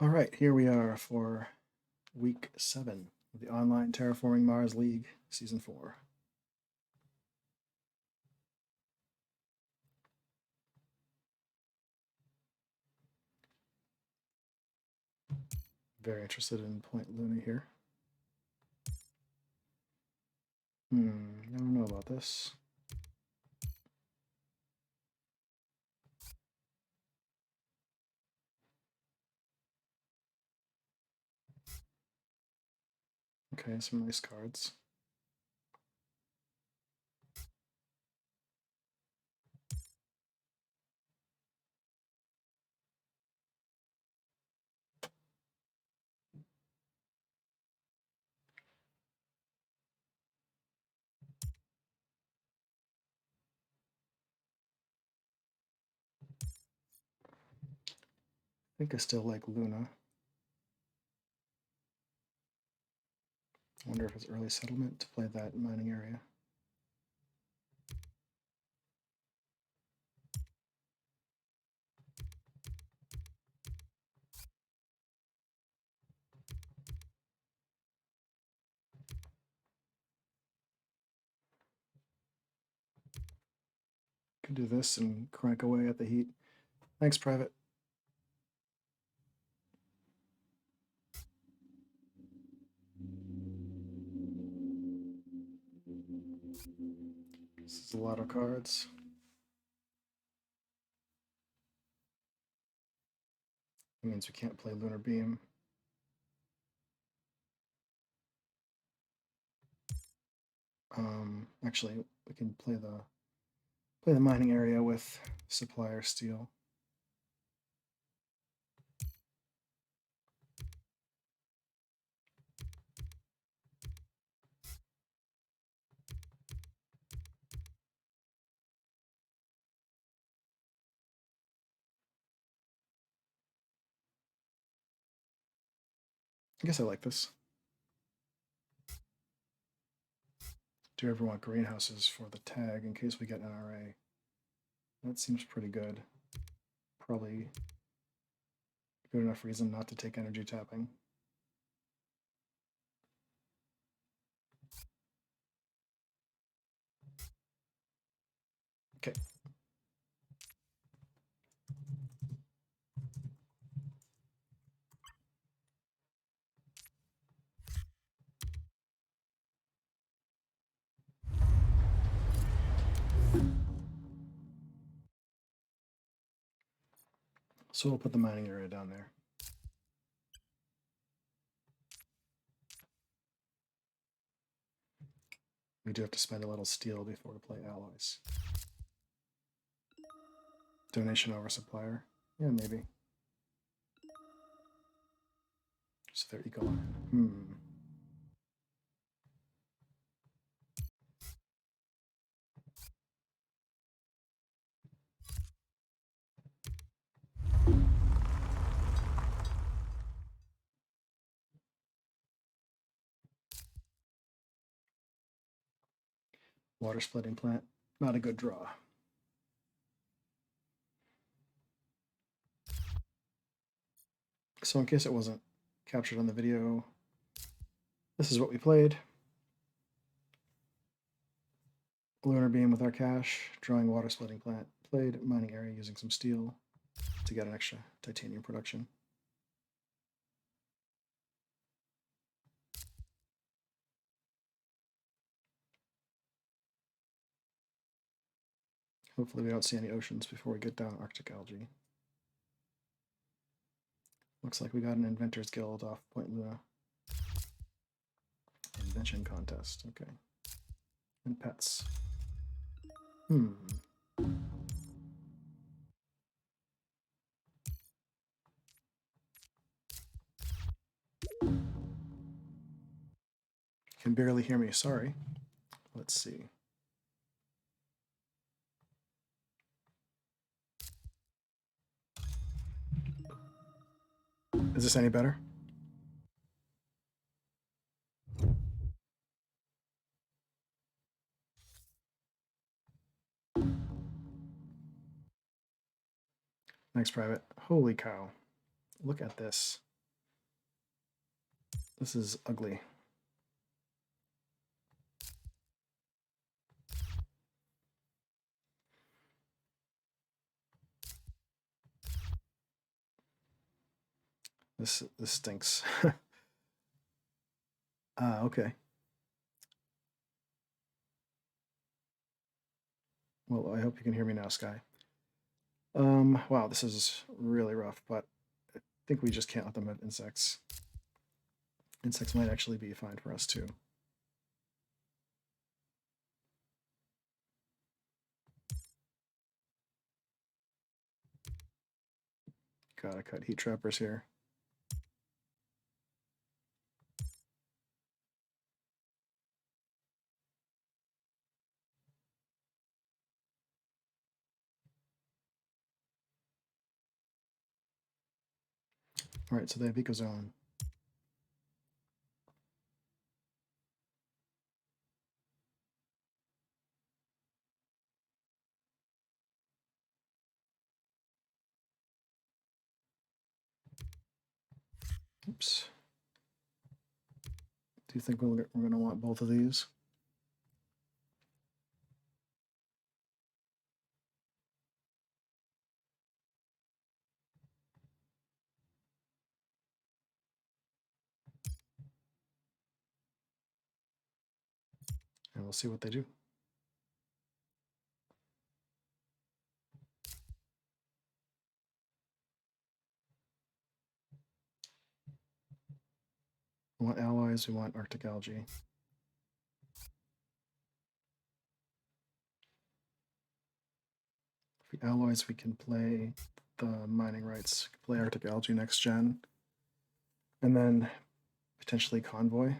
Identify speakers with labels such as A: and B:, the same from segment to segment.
A: All right, here we are for week 7 of the online Terraforming Mars League, season 4. Very interested in Point Luna here. I don't know about this. Okay, some nice cards. I think I still like Luna. I wonder if it's early settlement to play that mining area. Could do this and crank away at the heat. Thanks, Private. This is a lot of cards. That means we can't play Lunar Beam. Actually, we can play the mining area with Supplier Steel. I guess I like this. Do you ever want greenhouses for the tag in case we get an NRA? That seems pretty good. Probably good enough reason not to take energy tapping. Okay. So we'll put the mining area down there. We do have to spend a little steel before we play alloys. Donation over supplier. Yeah, maybe. So they're eco line. Water splitting plant. Not a good draw. So in case it wasn't captured on the video, this is what we played. Lunar Beam with our cash, drawing water splitting plant, played mining area using some steel to get an extra titanium production. Hopefully we don't see any oceans before we get down Arctic algae. Looks like we got an Inventors Guild off Point Luna. Invention contest, okay. And pets. Can barely hear me, sorry. Let's see. Is this any better? Thanks, Private. Holy cow. Look at this. This is ugly. This stinks. Okay. Well, I hope you can hear me now, Sky. Wow, this is really rough, but I think we just can't let them have insects. Insects might actually be fine for us too. Gotta cut heat trappers here. All right, so they have ecozone. Oops. Do you think we're going to want both of these? And we'll see what they do. We want allies, we want Arctic algae. If we allies, we can play the mining rights, play Arctic algae next gen, and then potentially convoy.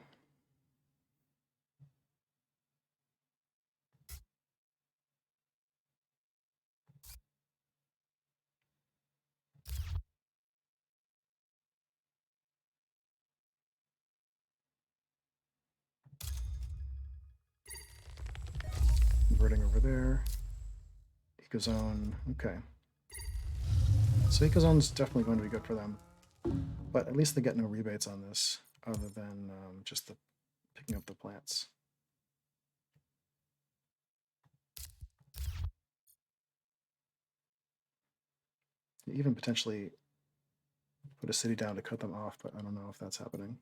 A: Converting over there. Ecozone, okay. So Ecozone's definitely going to be good for them, but at least they get no rebates on this, other than just the picking up the plants. Even potentially put a city down to cut them off, but I don't know if that's happening.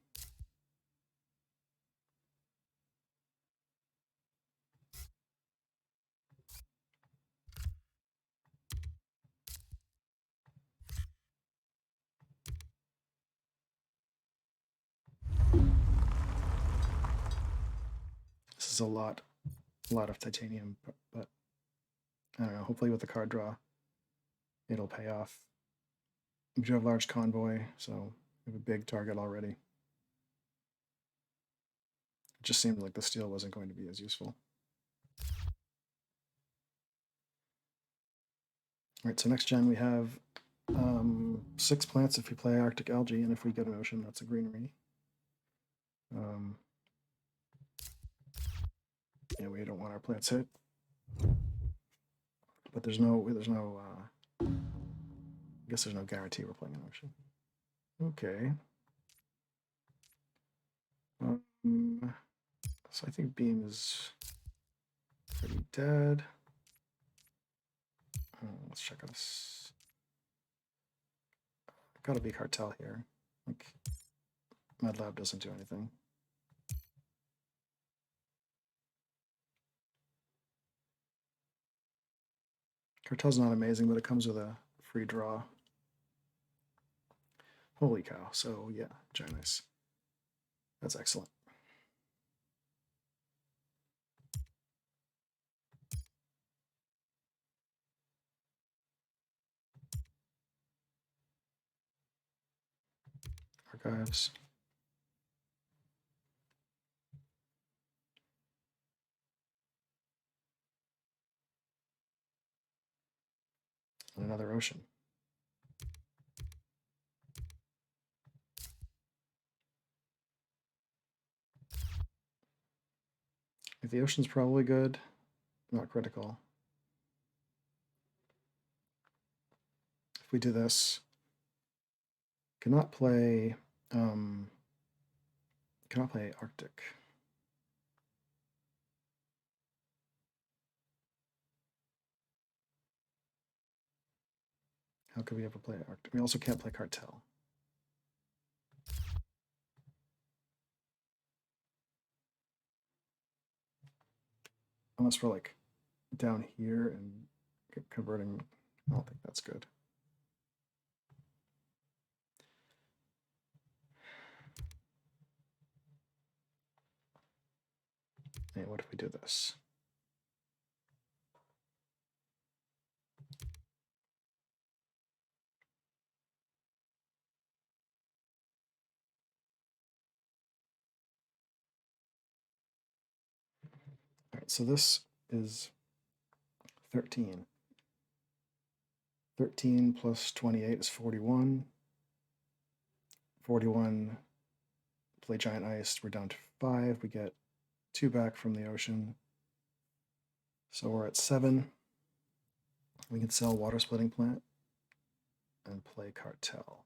A: This is a lot of titanium, but I don't know. Hopefully with the card draw, it'll pay off. We do have large convoy, so we have a big target already. It just seemed like the steel wasn't going to be as useful. All right, so next gen we have 6 plants if we play Arctic algae, and if we get an ocean, that's a greenery. Yeah, we don't want our plants hit, but there's no I guess there's no guarantee we're playing an ocean. Okay. So I think beam is pretty dead. Let's check out this. Gotta be cartel here. Like, MedLab doesn't do anything. Cartel's not amazing, but it comes with a free draw. Holy cow. So yeah, Giannis. That's excellent. Archives. And another ocean. If the ocean's probably good, not critical. If we do this, cannot play Cannot play Arctic. How could we ever play Arctic? We also can't play Cartel. Unless we're like down here and converting. I don't think that's good. Hey, what if we do this? All right, so this is 13. 13 plus 28 is 41. 41, play Giant Ice, we're down to 5. We get 2 back from the ocean. So we're at 7. We can sell Water Splitting Plant and play Cartel.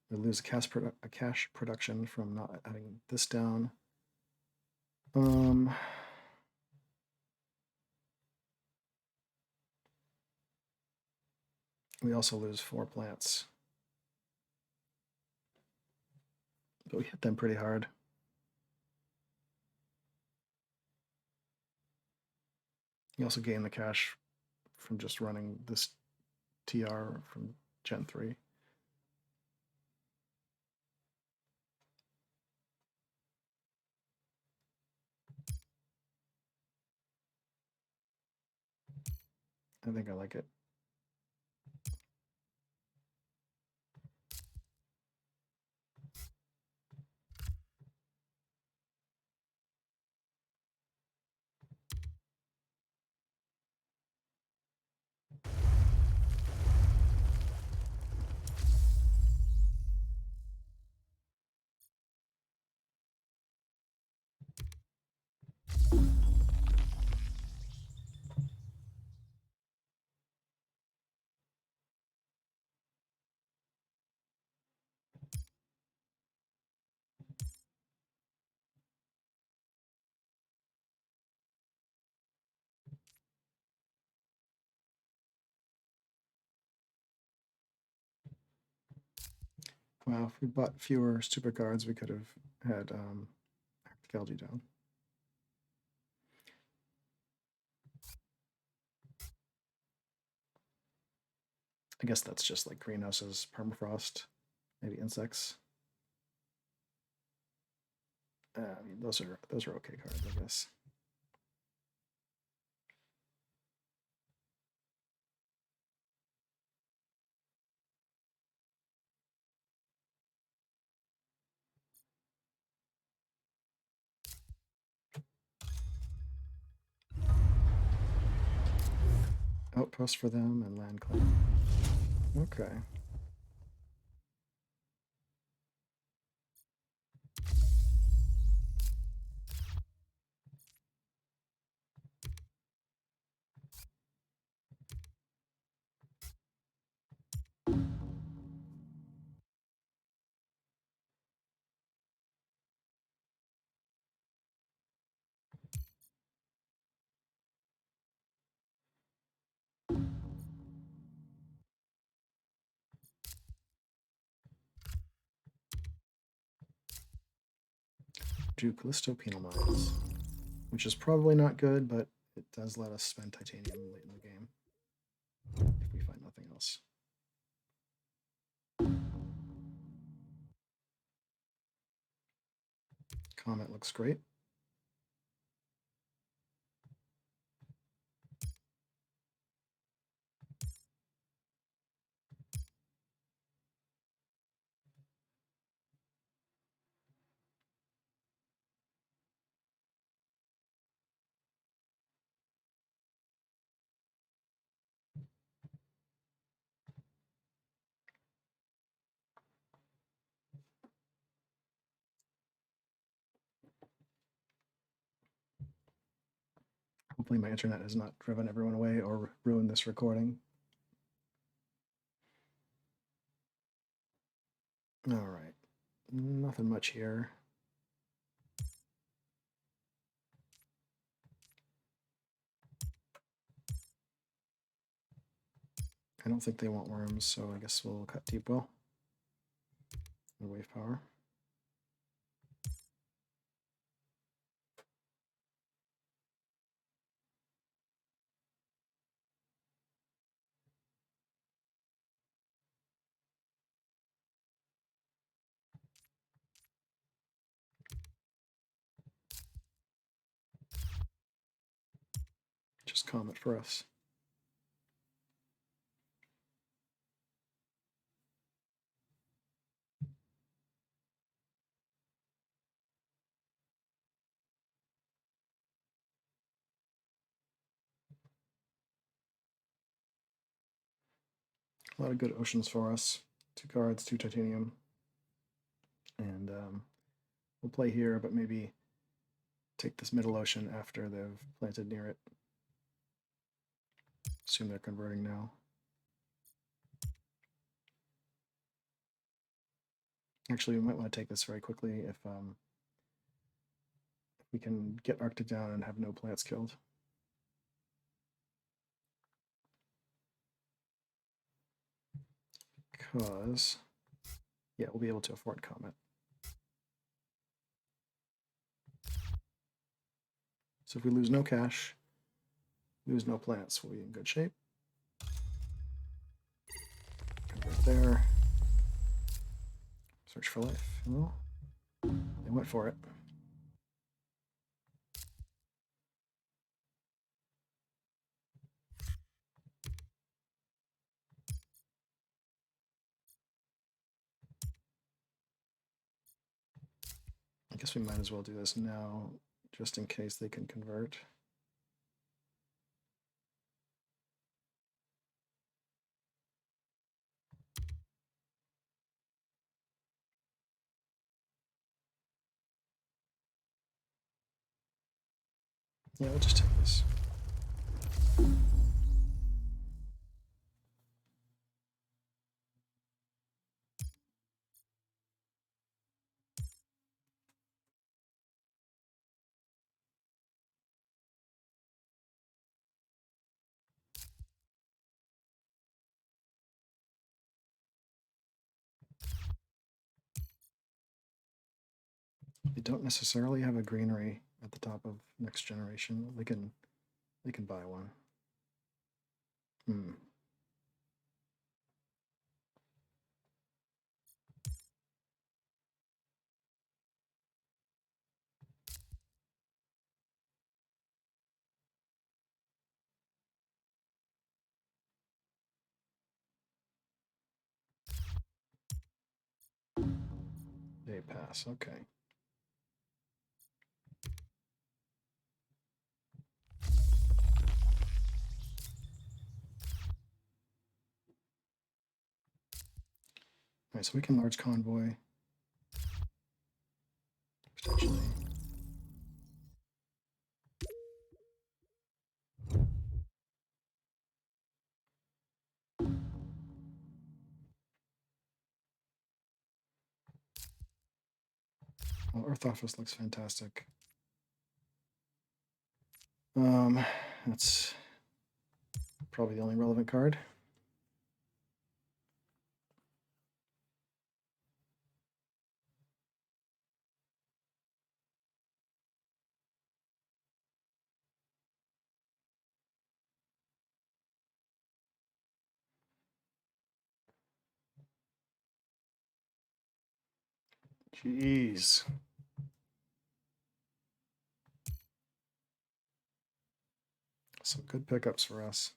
A: We lose a cash production from not having this down. We also lose 4 plants. But we hit them pretty hard. You also gain the cash from just running this TR from Gen 3. I think I like it. Well, if we bought fewer stupid cards, we could have had Arctic Algae down. I guess that's just like greenhouses, permafrost, maybe insects. I mean, those are okay cards, I guess. Outpost for them and land claim. Okay. Do Callisto Penal Mines, which is probably not good, but it does let us spend titanium late in the game if we find nothing else. Comet looks great. Hopefully my internet has not driven everyone away or ruined this recording. All right. nothing much here. I don't think they want worms, so I guess we'll cut deep well. And wave power. Just comment for us. A lot of good oceans for us. 2 cards, 2 titanium. And we'll play here, but maybe take this middle ocean after they've planted near it. Assume they're converting now. Actually, we might want to take this very quickly if we can get Arctic down and have no plants killed. Because, yeah, we'll be able to afford comment. So if we lose no cash, lose no plants, we'll be in good shape. Convert there. Search for life. Well, they went for it. I guess we might as well do this now, just in case they can convert. Yeah, we'll just take this. They don't necessarily have a greenery at the top of next generation. They can buy one. They pass. Okay. All right, so we can large convoy. Potentially. Well, Earth Office looks fantastic. That's probably the only relevant card. Jeez. Some good pickups for us.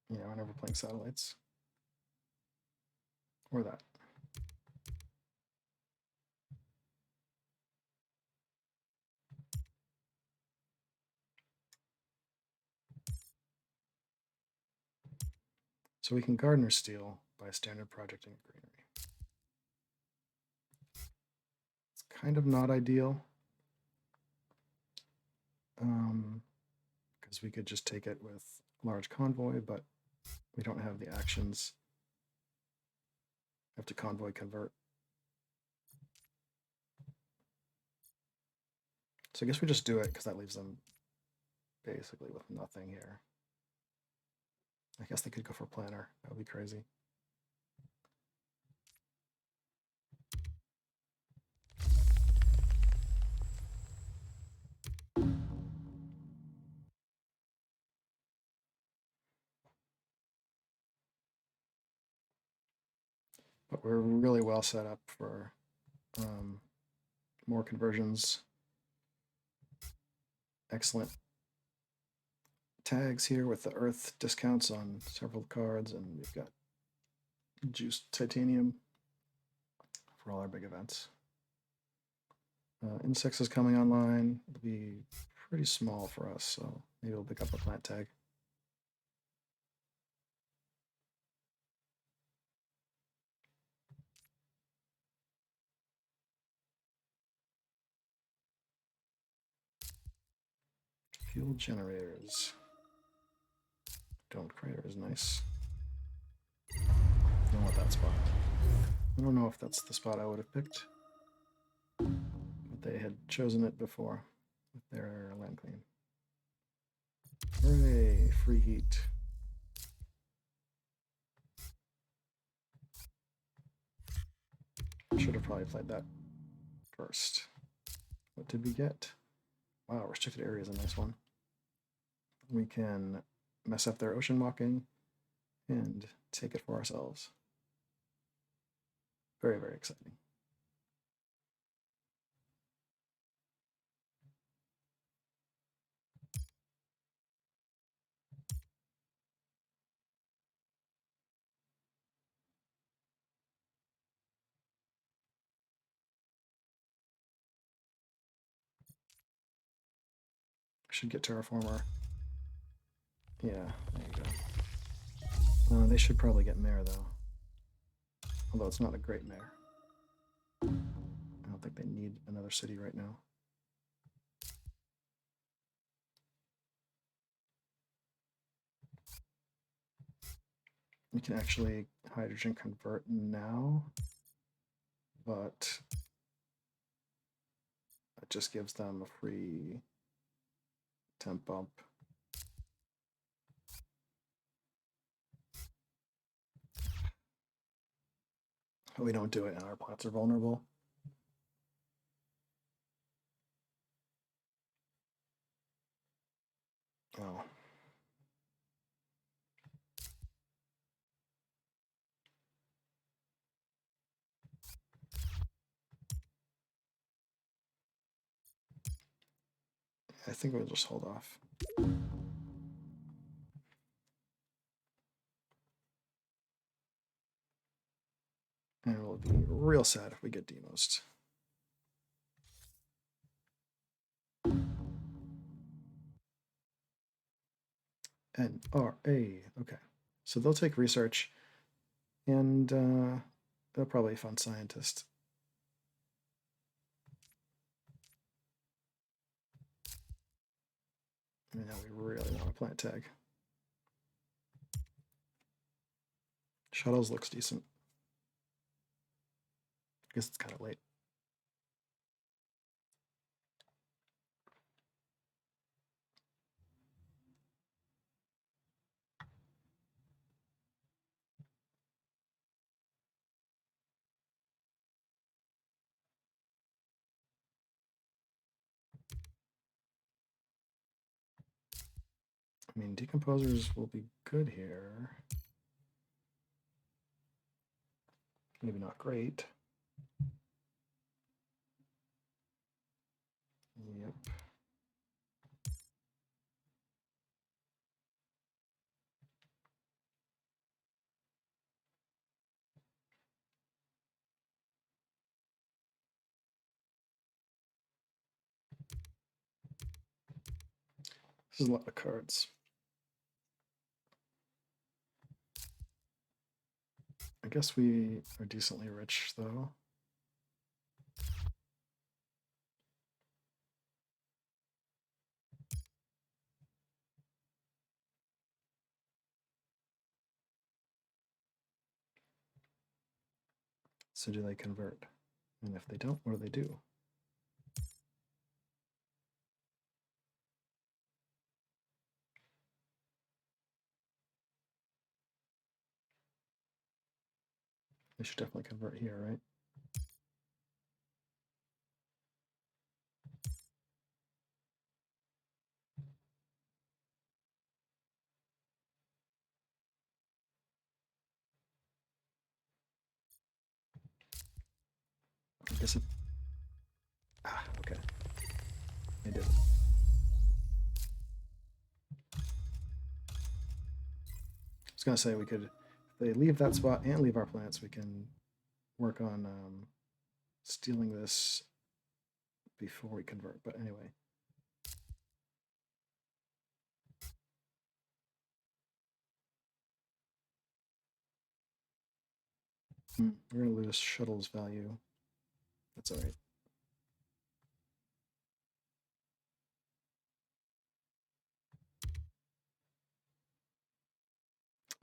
A: Yeah, we're never playing satellites. Or that. So we can gardener steel by standard projecting greenery. It's kind of not ideal, because we could just take it with large convoy, but we don't have the actions. We have to convoy convert. So I guess we just do it because that leaves them basically with nothing here. I guess they could go for planner. That would be crazy. But we're really well set up for more conversions. Excellent tags here with the earth discounts on several cards, and we've got juiced titanium for all our big events. Insects is coming online. It'll be pretty small for us, so maybe we'll pick up a plant tag. Fuel generators. Domed crater is nice. I don't want that spot. I don't know if that's the spot I would have picked, but they had chosen it before with their land claim. Hooray, free heat. Should have probably played that first. What did we get? Wow, restricted area is a nice one. We can mess up their ocean walking and take it for ourselves. Very, very exciting. Should get Terraformer. Yeah, there you go. They should probably get Mare, though. Although it's not a great Mare. I don't think they need another city right now. We can actually hydrogen convert now, but it just gives them a free temp bump. But we don't do it and our plots are vulnerable. Oh. I think we'll just hold off. And we'll be real sad if we get demost. NRA, okay. So they'll take research, and they'll probably fund scientist. And now we really want a plant tag. Shuttles looks decent. I guess it's kind of late. I mean, decomposers will be good here. Maybe not great. Yep. This is a lot of cards. I guess we are decently rich, though. So do they convert? And if they don't, what do they do? They should definitely convert here, right? I guess it... Ah, okay. They did it. I was going to say we could, if they leave that spot and leave our plants, we can work on stealing this before we convert. But anyway. We're going to lose shuttle's value. That's all right.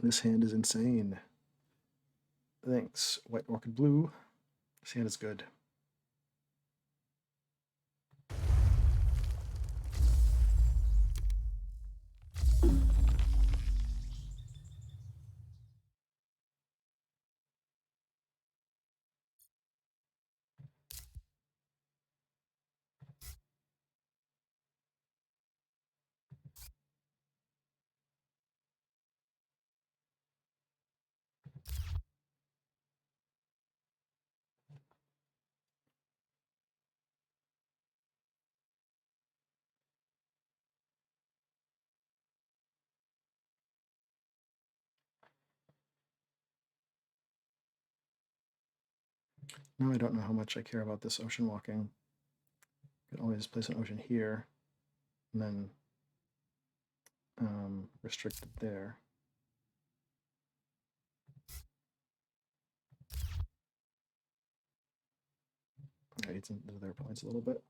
A: This hand is insane. Thanks, White Orchid Blue. This hand is good. Now I don't know how much I care about this ocean walking. I can always place an ocean here and then restrict it there. I eat into their points a little bit.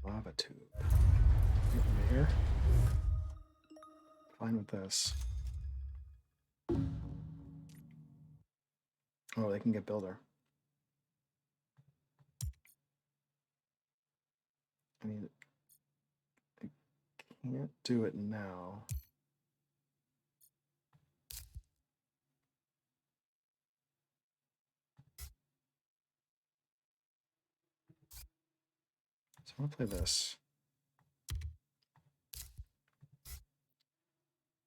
A: Lava tube. Get over here. Fine with this. Oh, they can get builder. I mean, I can't do it now. So I'm gonna play this.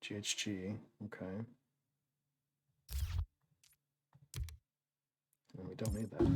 A: GHG, okay. And we don't need that.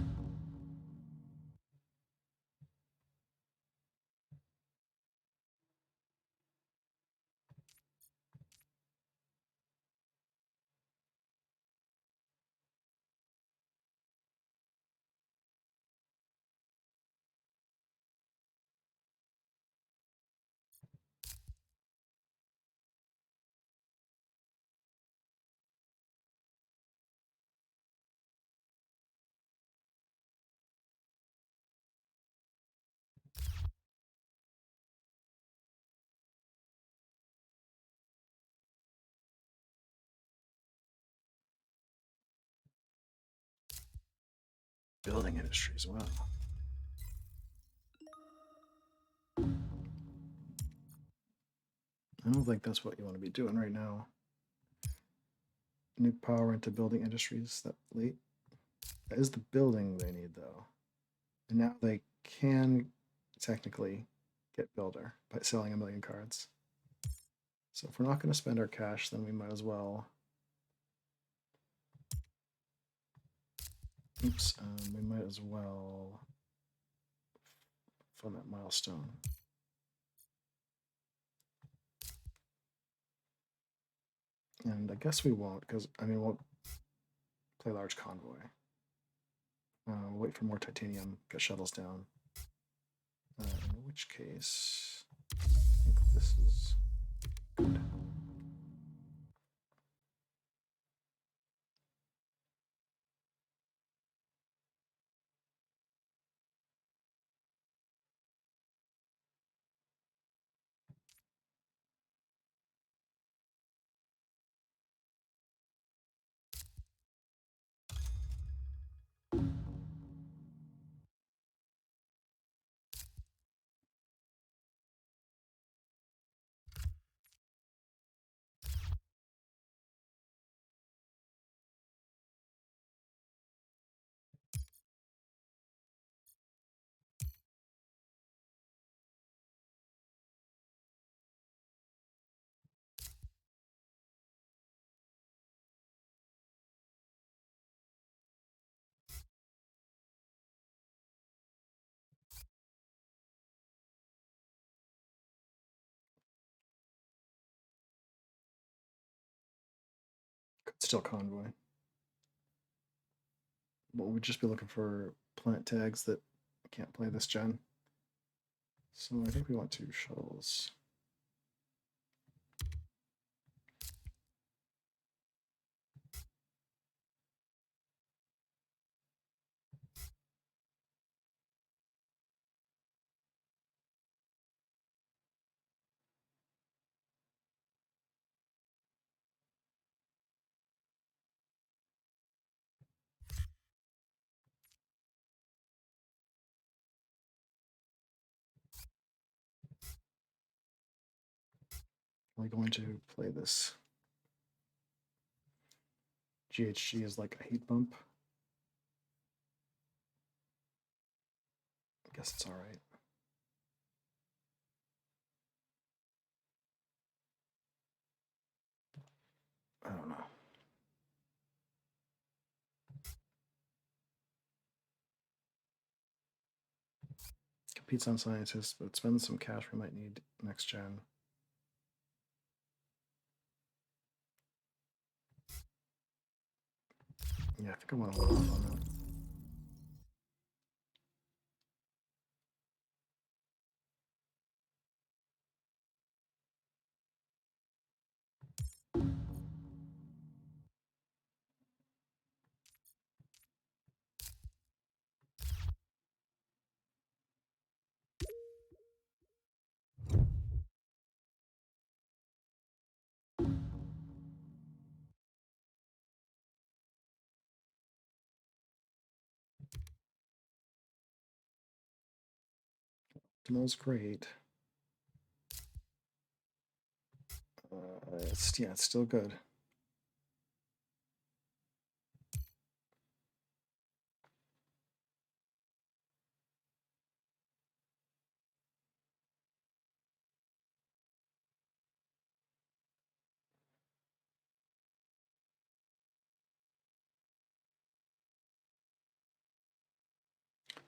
A: Building industries, wow. I don't think that's what you want to be doing right now. Nuke power into building industries that late. That is the building they need, though. And now they can technically get builder by selling 1 million cards. So if we're not going to spend our cash, then we might as well. Oops, we might as well fund that milestone. And I guess we won't, because, I mean, we'll play large convoy. We'll wait for more titanium, get shuttles down. In which case, I think this is good. still convoy. But we'd just be looking for plant tags that can't play this gen. So I think we want 2 shuttles. We're going to play this. GHG is like a heat bump. I guess it's all right. I don't know. Competes on scientists, but spends some cash we might need next gen. Yeah, I think I want to hold off on that. Smells great. Yeah, it's still good.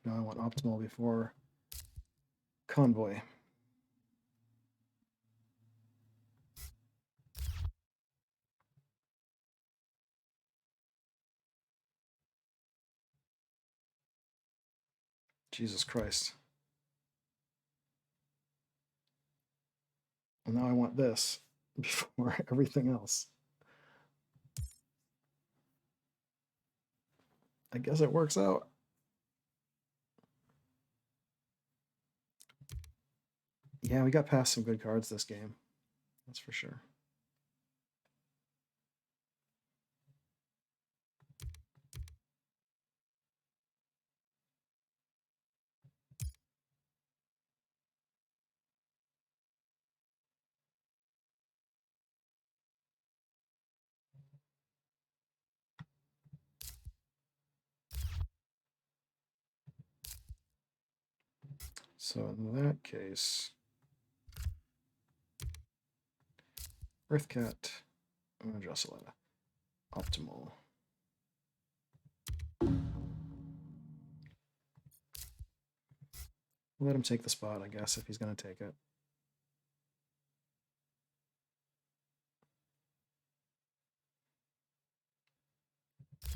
A: Now I want optimal before convoy. Jesus Christ. Well, now I want this before everything else. I guess it works out. Yeah, we got past some good cards this game. That's for sure. So in that case, Earthcat, I'm going to address a lot of optimal. We'll let him take the spot, I guess, if he's going to take it.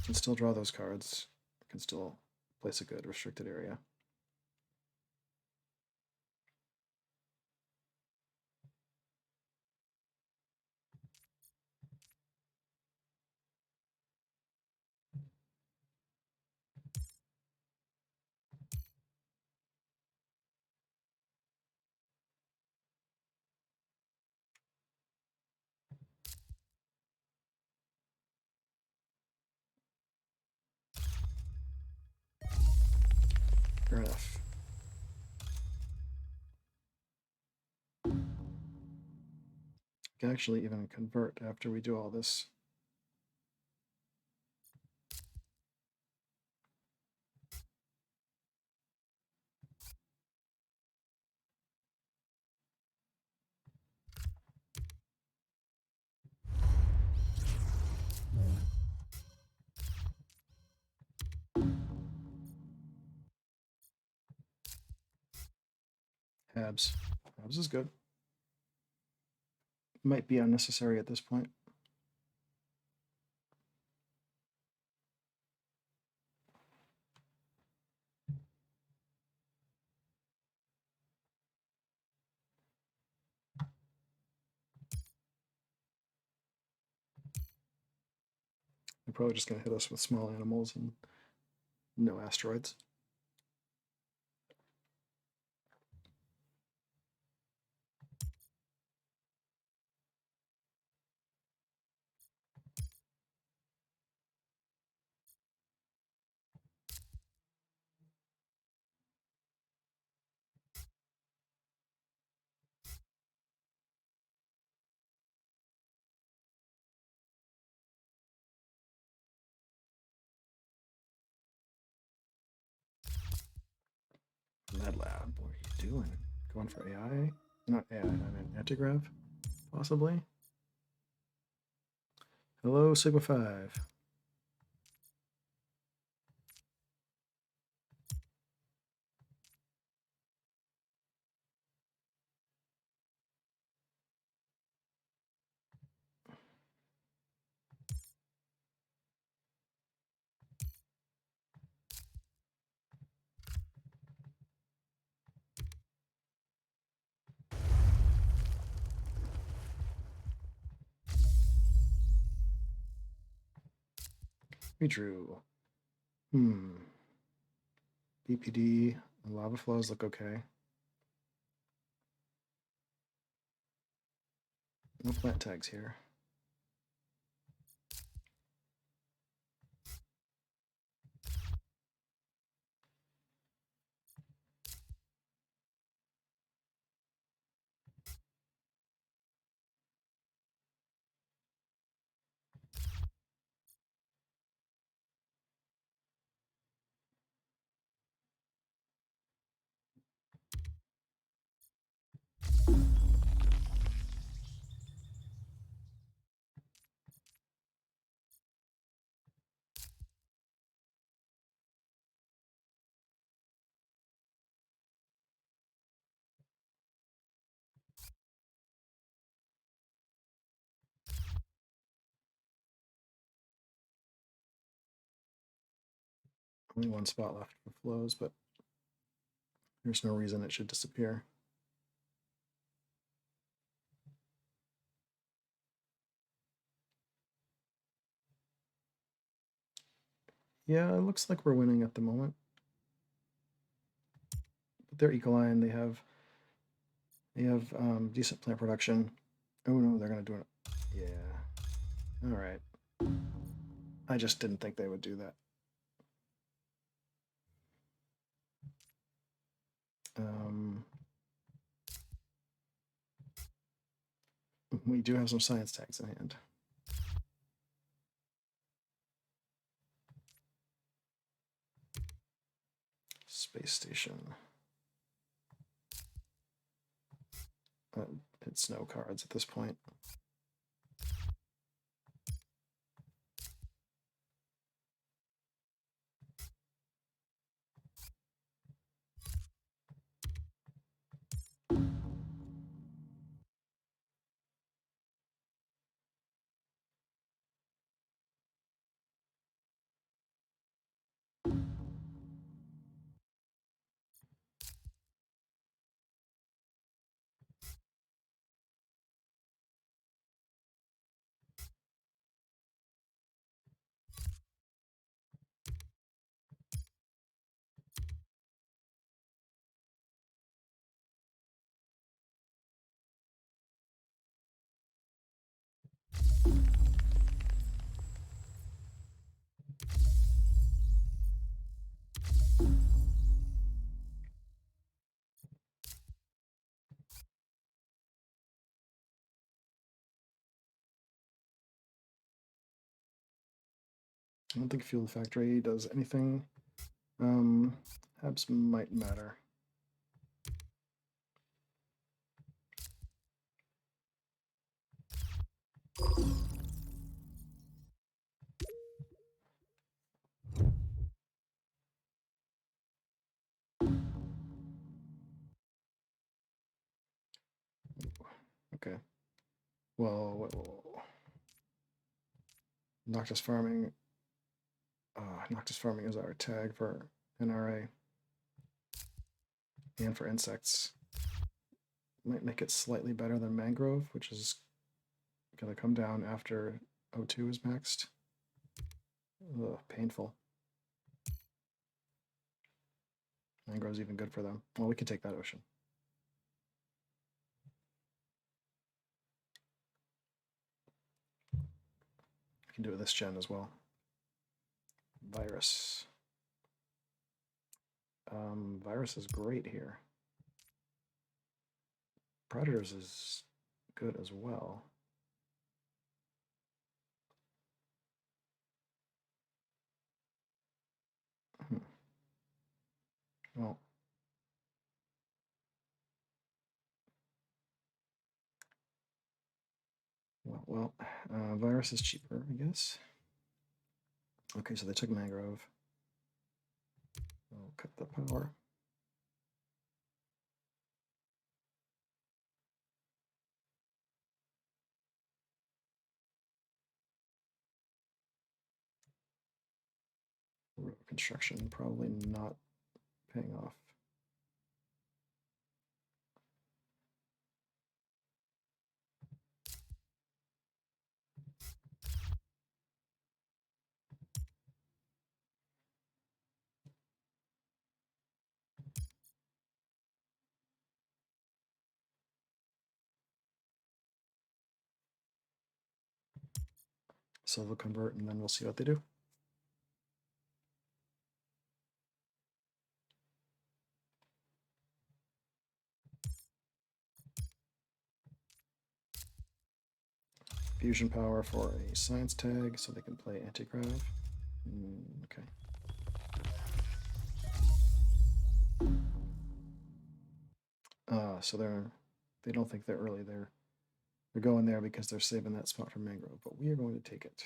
A: Can still draw those cards. Can still place a good restricted area. Fair enough. Can actually even convert after we do all this. Habs. Habs is good. Might be unnecessary at this point. They're probably just going to hit us with small animals and no asteroids. Med Lab, what are you doing? Going for AI? Not AI, I mean antigrav, possibly? Hello, Sigma 5. We drew. BPD and lava flows look okay. No plant tags here. Only one spot left for flows, but there's no reason it should disappear. Yeah, it looks like we're winning at the moment. But they're ecoline. They have decent plant production. Oh no, they're gonna do it. Yeah. All right. I just didn't think they would do that. We do have some science tags in hand. Space station. It's no cards at this point. I don't think Fuel Factory does anything. Habs might matter. Okay. Well, Noctis Farming. Noctis Farming is our tag for NRA and for insects. Might make it slightly better than Mangrove, which is going to come down after O2 is maxed. Ugh, painful. Mangrove's even good for them. Well, we could take that ocean. We can do it this gen as well. Virus. Virus is great here. Predators is good as well. Well, virus is cheaper, I guess. Okay, so they took mangrove. I'll cut the power. Construction probably not paying off. So they'll convert and then we'll see what they do. Fusion power for a science tag so they can play anti-grav. Okay. So they don't think they're early. They're going there because they're saving that spot for mangrove, but we are going to take it.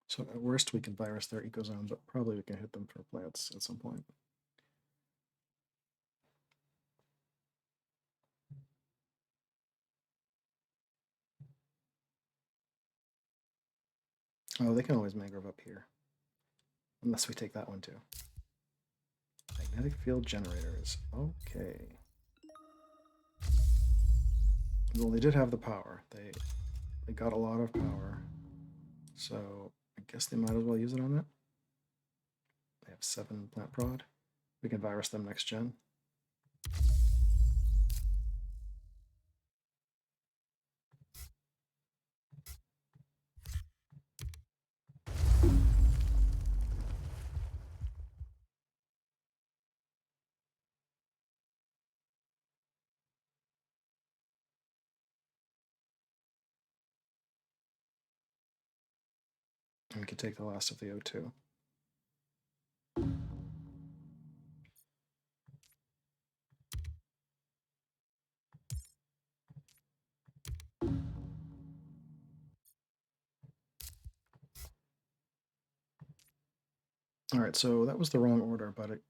A: So at worst, we can virus their ecozone, but probably we can hit them for plants at some point. Oh, they can always mangrove up here. Unless we take that one too. Magnetic field generators. Okay. Well, they did have the power. They got a lot of power. So I guess they might as well use it on that. They have 7 plant prod. We can virus them next gen. And we can take the last of the O2. All right, so that was the wrong order, but it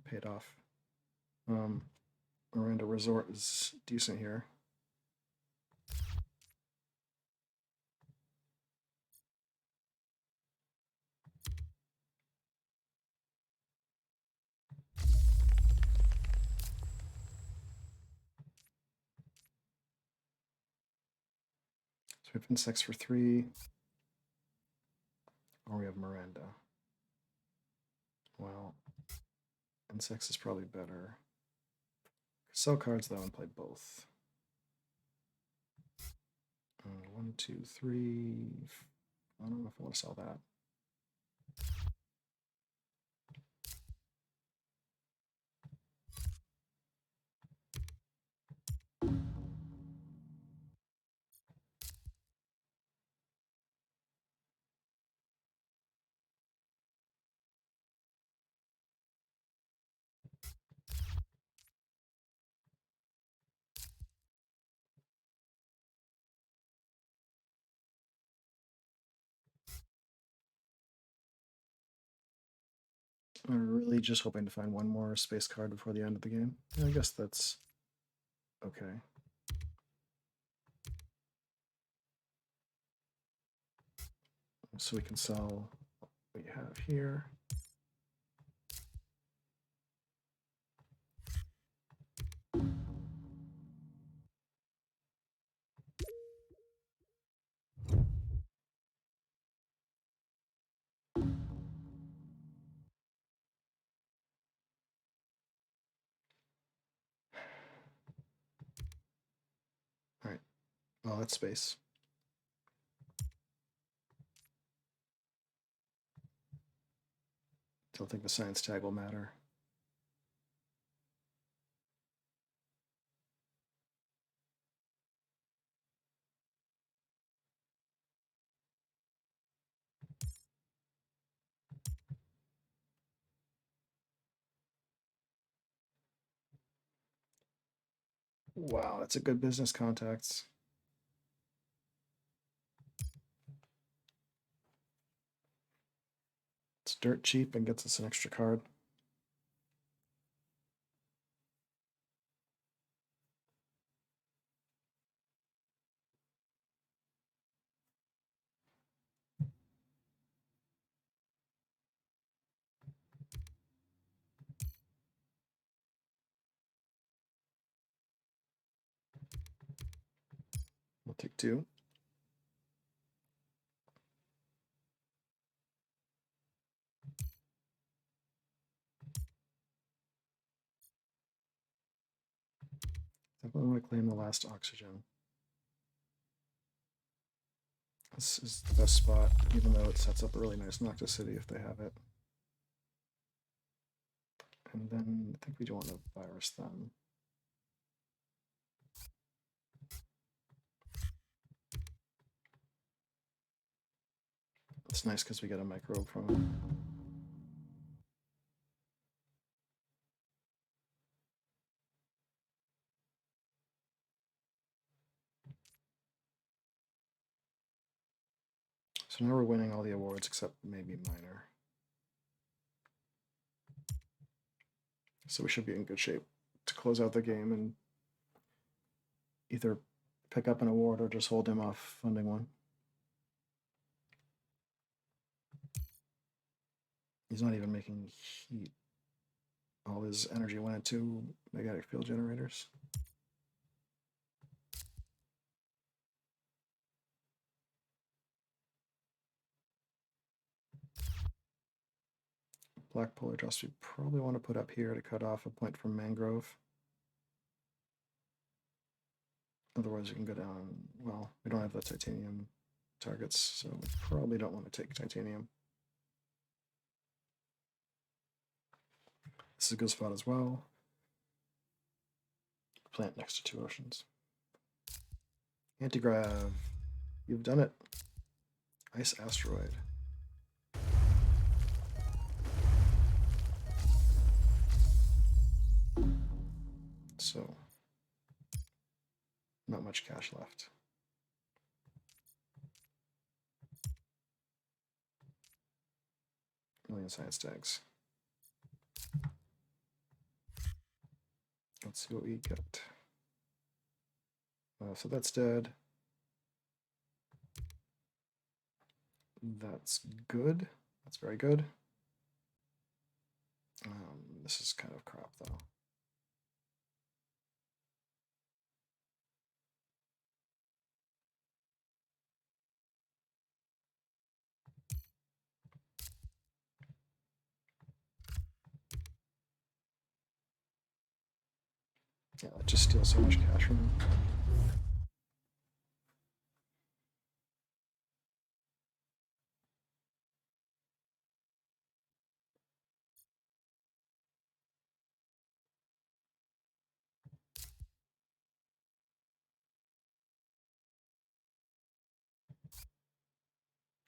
A: paid off. Miranda Resort is decent here. So we have insects for 3. Or we have Miranda. Well, insects is probably better. Sell cards though and play both. 1 1, 2, 3. I don't know if I want to sell that. I'm really just hoping to find one more space card before the end of the game. I guess that's okay. So we can sell what we have here. All right. Well, that's space. Don't think the science tag will matter. Wow, that's a good business contacts. It's dirt cheap and gets us an extra card. We'll take 2. Definitely want to claim the last oxygen. This is the best spot, even though it sets up a really nice Noctis City if they have it. And then I think we do want to virus them. It's nice because we get a microbe from it. So now we're winning all the awards except maybe minor. So we should be in good shape to close out the game and either pick up an award or just hold him off funding one. He's not even making heat. All his energy went into magnetic field generators. Black polar dross we probably want to put up here to cut off a point from mangrove. Otherwise you can go down, well, we don't have the titanium targets, so we probably don't want to take titanium. This is a good spot as well. Plant next to 2 oceans. Antigrav, you've done it. Ice asteroid. So, not much cash left. Million science tags. Let's see what we get. So that's dead. That's good. That's very good. This is kind of crap, though. Yeah, it just steals so much cash from him.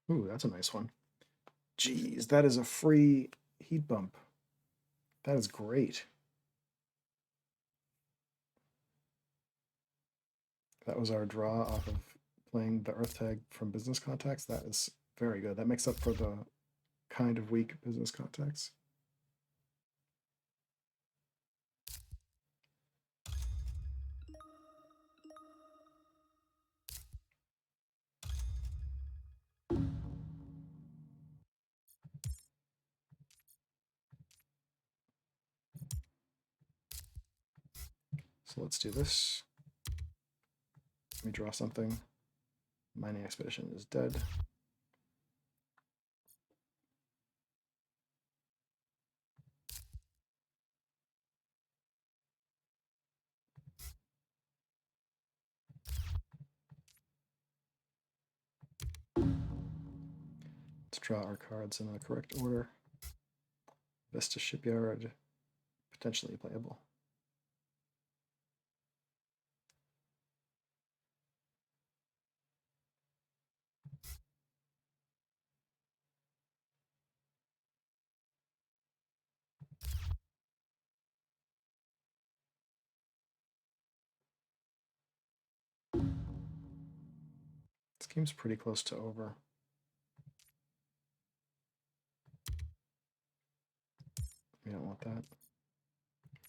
A: Ooh, that's a nice one. Geez, that is a free heat bump. That is great. That was our draw off of playing the Earth tag from business contacts. That is very good. That makes up for the kind of weak business contacts. So let's do this. Let me draw something. Mining expedition is dead. Let's draw our cards in the correct order. Vista Shipyard, potentially playable. This game's pretty close to over. We don't want that.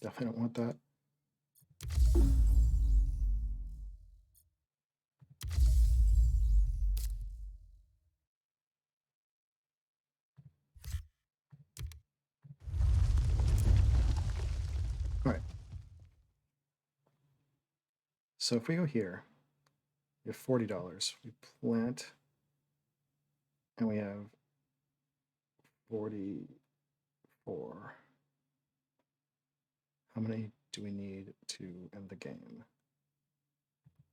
A: Definitely don't want that. All right. So if we go here, we have $40. We plant, and we have 44. How many do we need to end the game?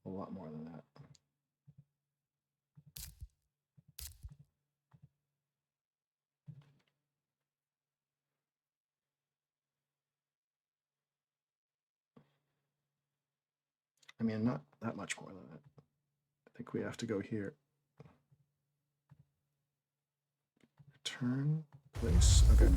A: A lot more than that. I mean, not that much more than that. I think we have to go here. Return, place, okay.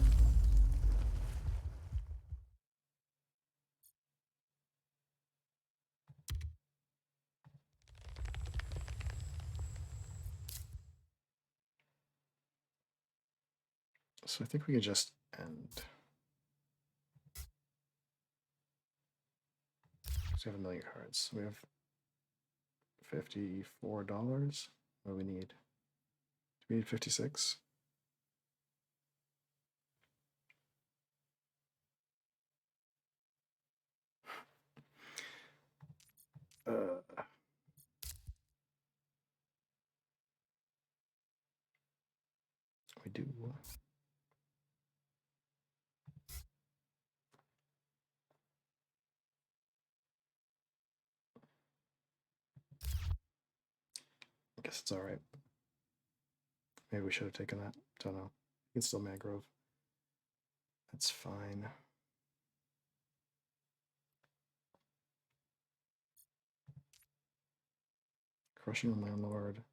A: So I think we could just end. So we have 1,000,000 cards. We have $54. What do we need? Do we need 56? We do. I guess it's all right. Maybe we should have taken that. Don't know. It's still mangrove. That's fine. Crushing landlord.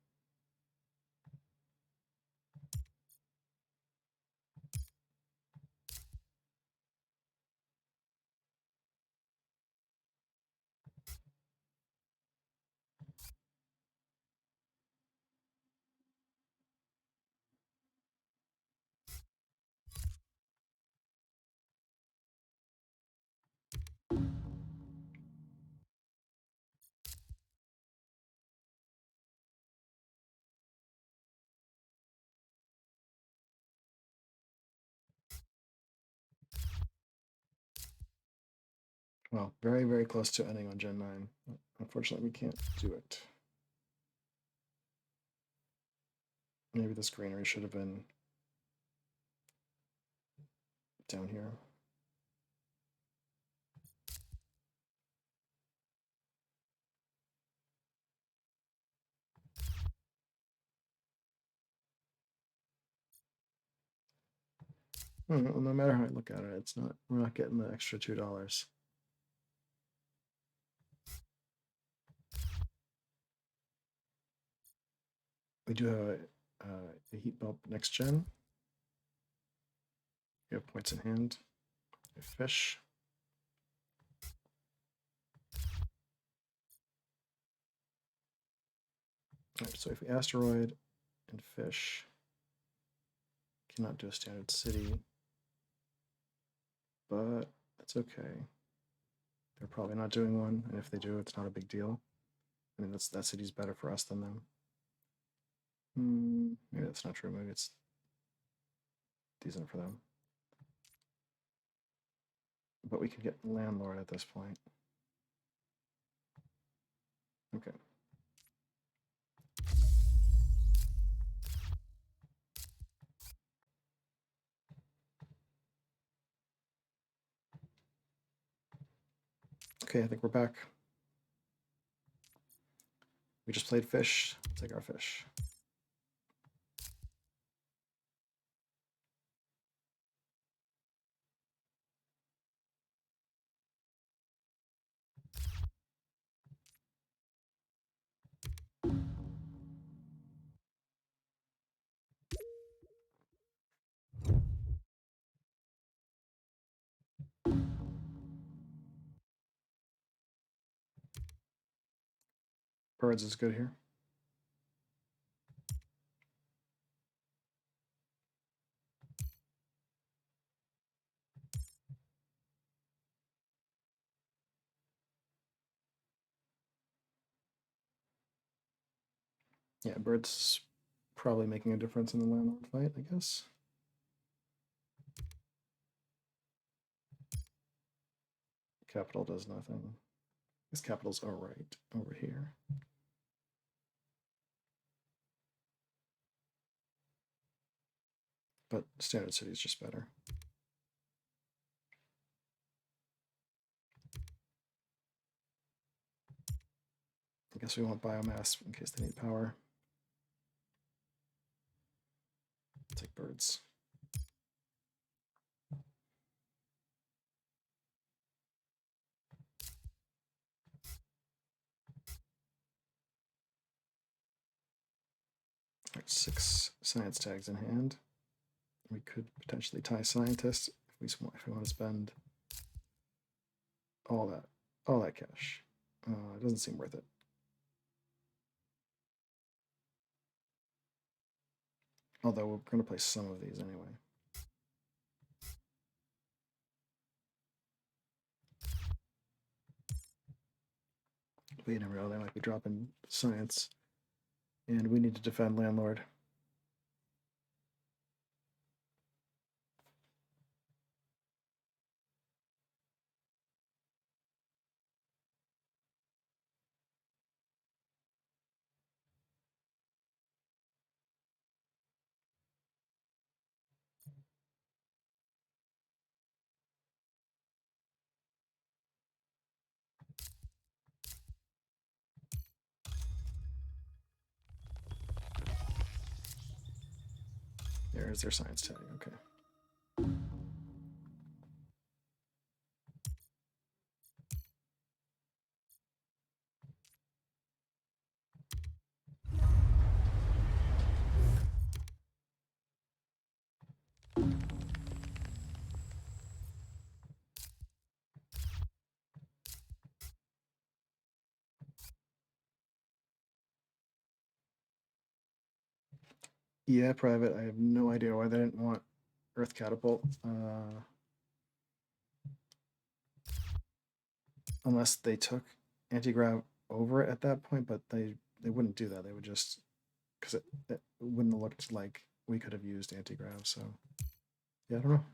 A: Well, very, very close to ending on Gen 9. Unfortunately, we can't do it. Maybe this greenery should have been down here. Well, no matter how I look at it, we're not getting the extra $2. We do have a heat bump next gen. You have points in hand. You have fish. All right, so if we asteroid and fish, cannot do a standard city, but that's okay. They're probably not doing one, and if they do, it's not a big deal. I mean, that city's better for us than them. Maybe that's not true. Maybe it's decent for them. But we can get landlord at this point. Okay. Okay, I think we're back. We just played fish. Let's take our fish. Birds is good here. Yeah, birds probably making a difference in the landlord fight, I guess. Capital does nothing. This capital's all right over here. But standard city is just better. I guess we want biomass in case they need power. Take birds. Right, 6 science tags in hand. We could potentially tie scientists if we want to spend all that cash. It doesn't seem worth it. Although we're going to play some of these anyway. But you never know, they might be dropping science. And we need to defend landlord. There's their science tag, okay. Yeah, private. I have no idea why they didn't want Earth Catapult. Unless they took anti-grav over it at that point, but they wouldn't do that. They would just, because it wouldn't have looked like we could have used anti-grav. So yeah, I don't know.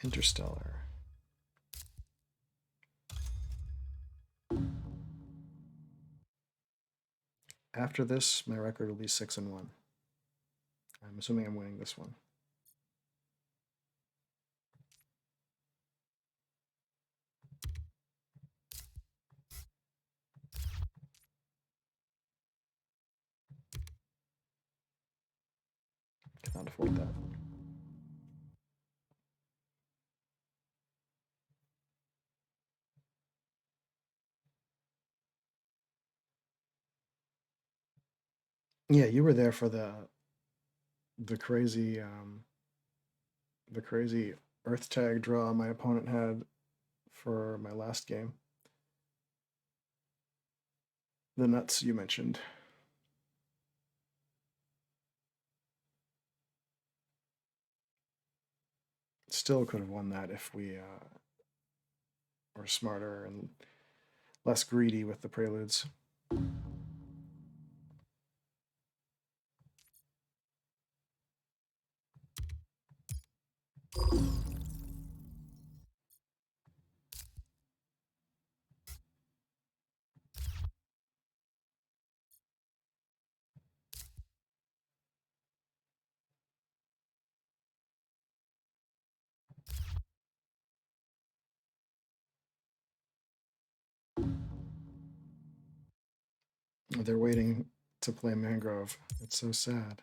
A: Interstellar. After this, my record will be 6-1. I'm assuming I'm winning this one. Cannot afford that. Yeah, you were there for the crazy the crazy Earth tag draw my opponent had for my last game. The nuts you mentioned. Still could have won that if we were smarter and less greedy with the preludes. They're waiting to play Mangrove. It's so sad.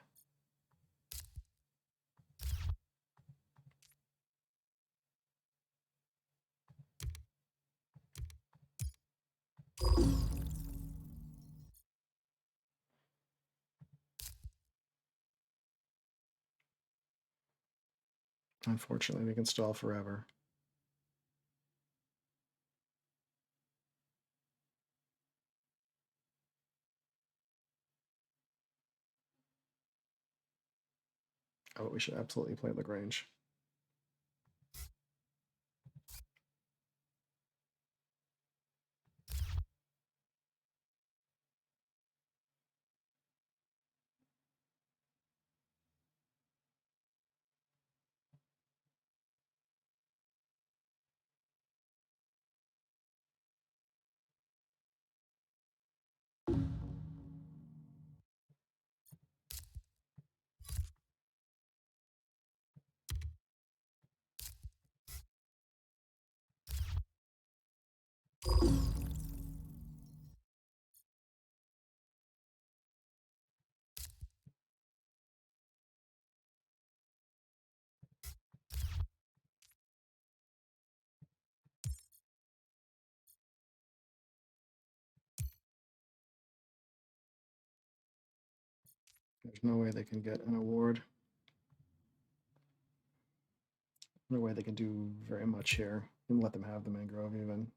A: Unfortunately, we can stall forever. Oh, we should absolutely play Lagrange. There's no way they can get an award. No way they can do very much here. And let them have the Mangrove even.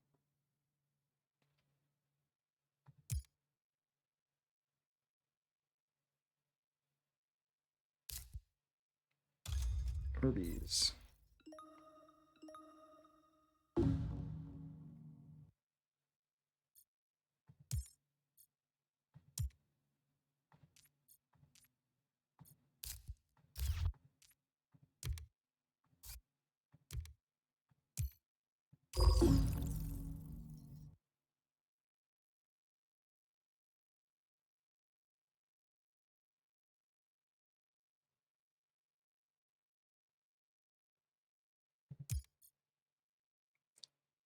A: Herbies.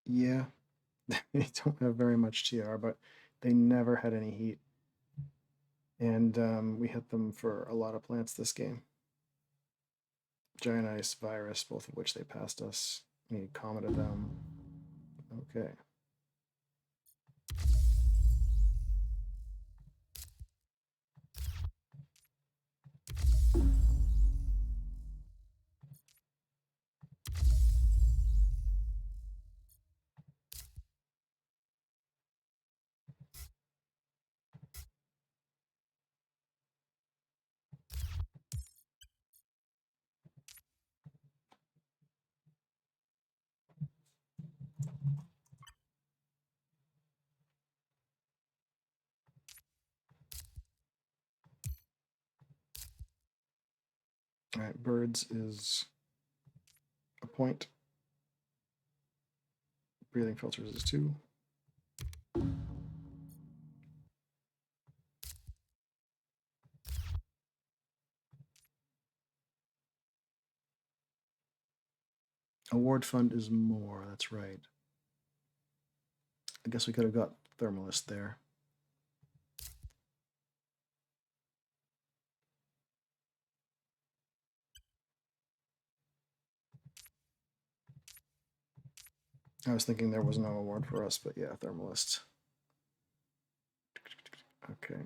A: Yeah, they don't have very much TR, but they never had any heat. And we hit them for a lot of plants this game. Giant Ice, Virus, both of which they passed us. We commented them. Okay. All right, Birds is a point. Breathing Filters is 2. Award Fund is more, that's right. I guess we could have got Thermalist there. I was thinking there was no award for us, but yeah, Thermalist. Okay.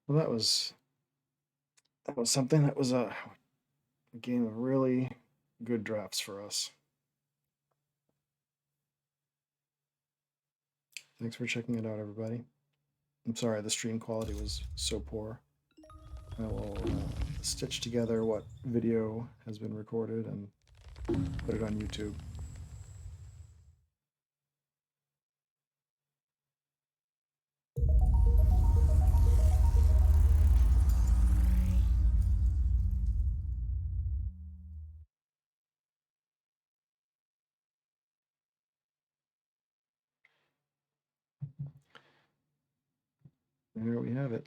A: Well, that was something. That was a game of really good drafts for us. Thanks for checking it out, everybody. I'm sorry the stream quality was so poor. I will stitch together what video has been recorded and put it on YouTube. There we have it.